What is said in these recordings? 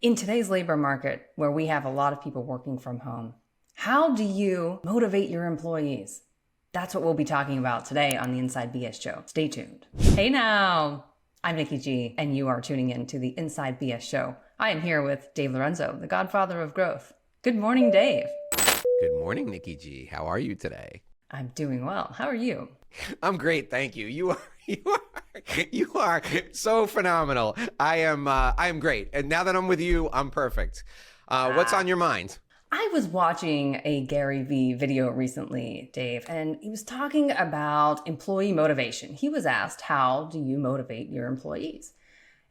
In today's labor market, where we have a lot of people working from home, how do you motivate your employees? That's what we'll be talking about today on the Inside BS Show. Stay tuned. Hey now, I'm Nikki G, and you are tuning in to the Inside BS Show. I am here with Dave Lorenzo, the godfather of growth. Good morning, Dave. Good morning, Nikki G. How are you today? I'm doing well. How are you? I'm great, thank you. You are so phenomenal. I am great. And now that I'm with you, I'm perfect. What's on your mind? I was watching a Gary Vee video recently, Dave, and he was talking about employee motivation. He was asked, how do you motivate your employees?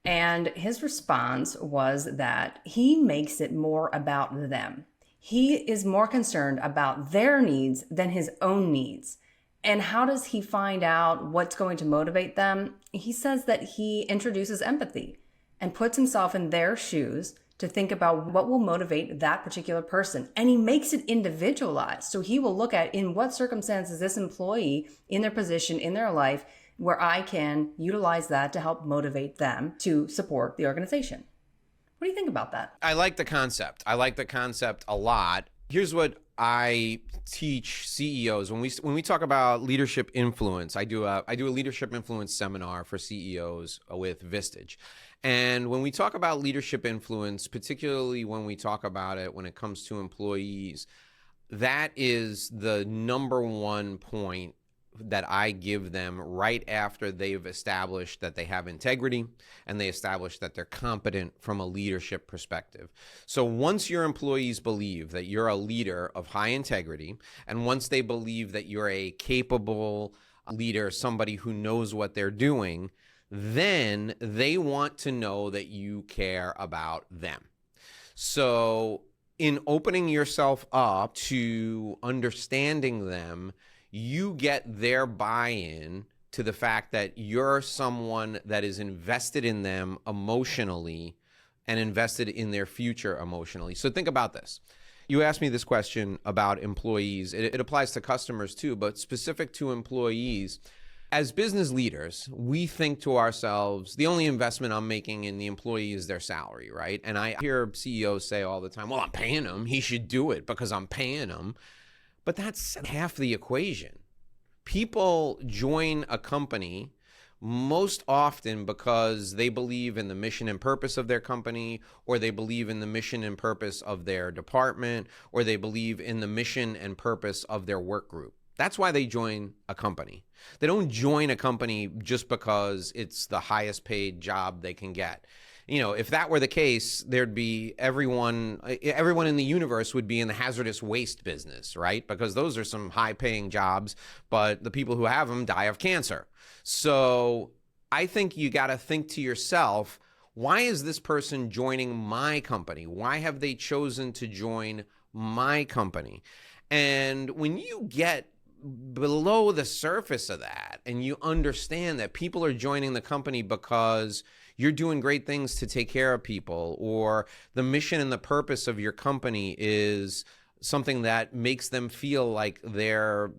And his response was that he makes it more about them. He is more concerned about their needs than his own needs. And how does he find out what's going to motivate them? He says that he introduces empathy and puts himself in their shoes to think about what will motivate that particular person. And he makes it individualized. So he will look at in what circumstances this employee in their position, in their life, where I can utilize that to help motivate them to support the organization. What do you think about that? I like the concept. I like the concept a lot. Here's what I teach CEOs when we talk about leadership influence. I do a leadership influence seminar for CEOs with Vistage. And when we talk about leadership influence, particularly when we talk about it when it comes to employees, that is the number one point that I give them right after they've established that they have integrity and they establish that they're competent from a leadership perspective. So once your employees believe that you're a leader of high integrity, and once they believe that you're a capable leader, somebody who knows what they're doing, then they want to know that you care about them. So in opening yourself up to understanding them, you get their buy-in to the fact that you're someone that is invested in them emotionally and invested in their future emotionally. So think about this. You asked me this question about employees. It applies to customers too, but specific to employees. As business leaders, we think to ourselves, the only investment I'm making in the employee is their salary, right? And I hear CEOs say all the time, well, I'm paying him. He should do it because I'm paying him. But that's half the equation. People join a company most often because they believe in the mission and purpose of their company, or they believe in the mission and purpose of their department, or they believe in the mission and purpose of their work group. That's why they join a company. They don't join a company just because it's the highest paid job they can get. You know, if that were the case, there'd be everyone in the universe would be in the hazardous waste business, right? Because those are some high-paying jobs, but the people who have them die of cancer. So I think you got to think to yourself, why is this person joining my company? Why have they chosen to join my company? And when you get below the surface of that and you understand that people are joining the company because you're doing great things to take care of people, or the mission and the purpose of your company is something that makes them feel like they're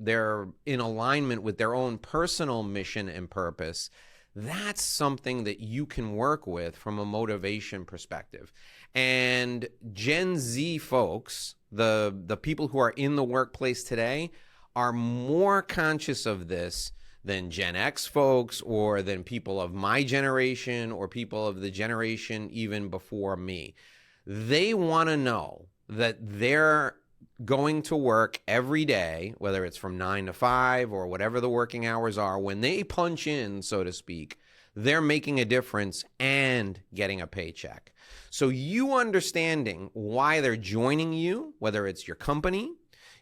in alignment with their own personal mission and purpose, that's something that you can work with from a motivation perspective. And Gen Z folks, the people who are in the workplace today, are more conscious of this than Gen X folks, or than people of my generation, or people of the generation even before me. They want to know that they're going to work every day, whether it's from 9 to 5 or whatever the working hours are. When they punch in, so to speak, they're making a difference and getting a paycheck. So you understanding why they're joining you, whether it's your company,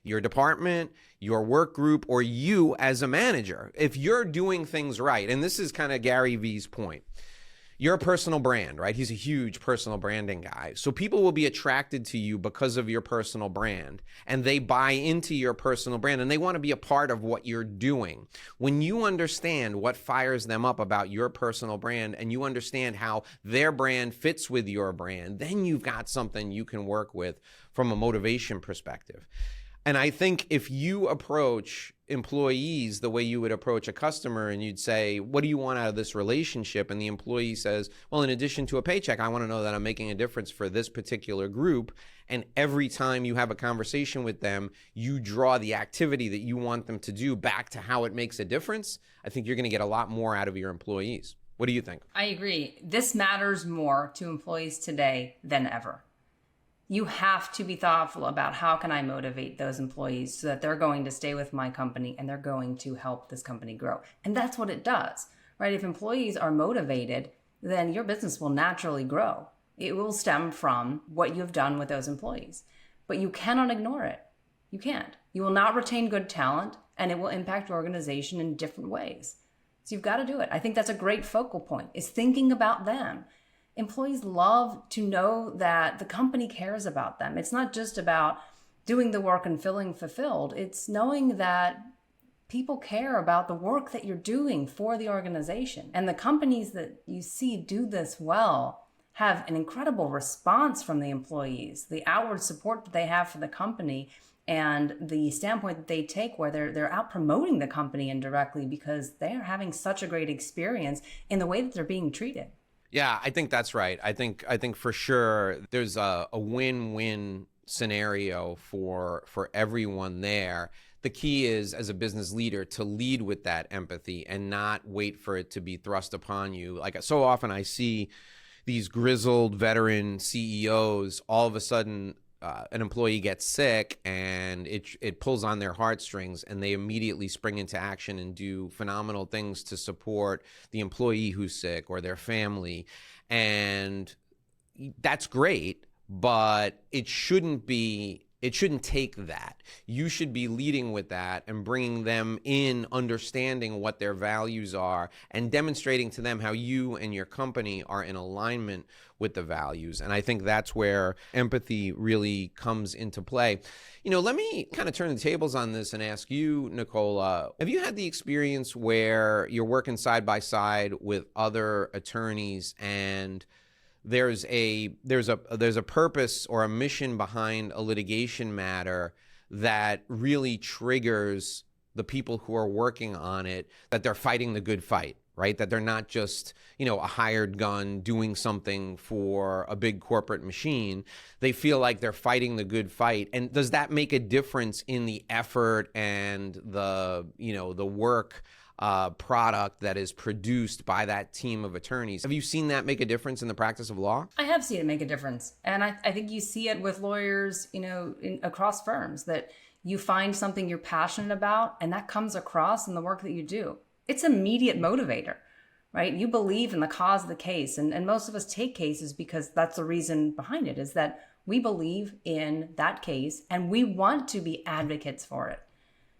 your department, your work group, or you as a manager, if you're doing things right, and this is kind of Gary Vee's point, you're a personal brand, right? He's a huge personal branding guy. So people will be attracted to you because of your personal brand, and they buy into your personal brand, and they want to be a part of what you're doing. When you understand what fires them up about your personal brand, and you understand how their brand fits with your brand, then you've got something you can work with from a motivation perspective. And I think if you approach employees the way you would approach a customer, and you'd say, what do you want out of this relationship? And the employee says, well, in addition to a paycheck, I want to know that I'm making a difference for this particular group. And every time you have a conversation with them, you draw the activity that you want them to do back to how it makes a difference. I think you're going to get a lot more out of your employees. What do you think? I agree. This matters more to employees today than ever. You have to be thoughtful about how can I motivate those employees so that they're going to stay with my company and they're going to help this company grow. And that's what it does, right? If employees are motivated, then your business will naturally grow. It will stem from what you've done with those employees. But you cannot ignore it. You can't. You will not retain good talent, and it will impact your organization in different ways. So you've got to do it. I think that's a great focal point, is thinking about them. Employees love to know that the company cares about them. It's not just about doing the work and feeling fulfilled. It's knowing that people care about the work that you're doing for the organization. And the companies that you see do this well have an incredible response from the employees, the outward support that they have for the company, and the standpoint that they take where they're out promoting the company indirectly because they're having such a great experience in the way that they're being treated. Yeah, I think that's right. I think for sure there's a win-win scenario for everyone there. The key is, as a business leader, to lead with that empathy and not wait for it to be thrust upon you. Like, so often I see these grizzled veteran CEOs, all of a sudden an employee gets sick and it pulls on their heartstrings, and they immediately spring into action and do phenomenal things to support the employee who's sick or their family. And that's great, but it shouldn't take that. You should be leading with that and bringing them in, understanding what their values are, and demonstrating to them how you and your company are in alignment with the values. And I think that's where empathy really comes into play. You know, let me kind of turn the tables on this and ask you, Nicola, have you had the experience where you're working side by side with other attorneys and there's a purpose or a mission behind a litigation matter that really triggers the people who are working on it, that they're fighting the good fight, right? That they're not just, a hired gun doing something for a big corporate machine. They feel like they're fighting the good fight. And does that make a difference in the effort and the work product that is produced by that team of attorneys? Have you seen that make a difference in the practice of law? I have seen it make a difference. And I think you see it with lawyers, across firms, that you find something you're passionate about and that comes across in the work that you do. It's an immediate motivator, right? You believe in the cause of the case. And most of us take cases because that's the reason behind it, is that we believe in that case and we want to be advocates for it.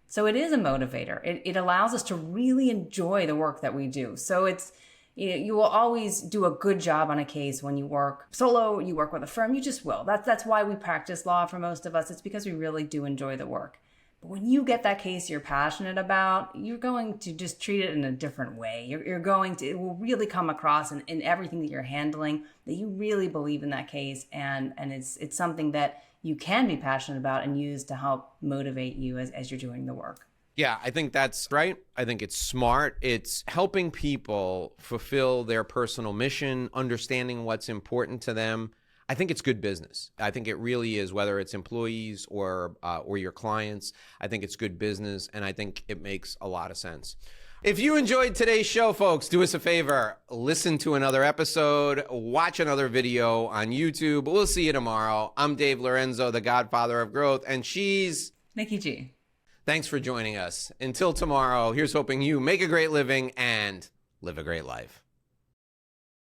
So it is a motivator. It allows us to really enjoy the work that we do. So it's, you will always do a good job on a case when you work solo, you work with a firm, you just will. That's why we practice law for most of us. It's because we really do enjoy the work. But when you get that case you're passionate about, you're going to just treat it in a different way. It will really come across in everything that you're handling, that you really believe in that case. And it's something that you can be passionate about and use to help motivate you as you're doing the work. Yeah, I think that's right. I think it's smart. It's helping people fulfill their personal mission, understanding what's important to them. I think it's good business. I think it really is, whether it's employees or your clients. I think it's good business, and I think it makes a lot of sense. If you enjoyed today's show, folks, do us a favor. Listen to another episode. Watch another video on YouTube. We'll see you tomorrow. I'm Dave Lorenzo, the Godfather of Growth, and she's Nikki G. Thanks for joining us. Until tomorrow, here's hoping you make a great living and live a great life.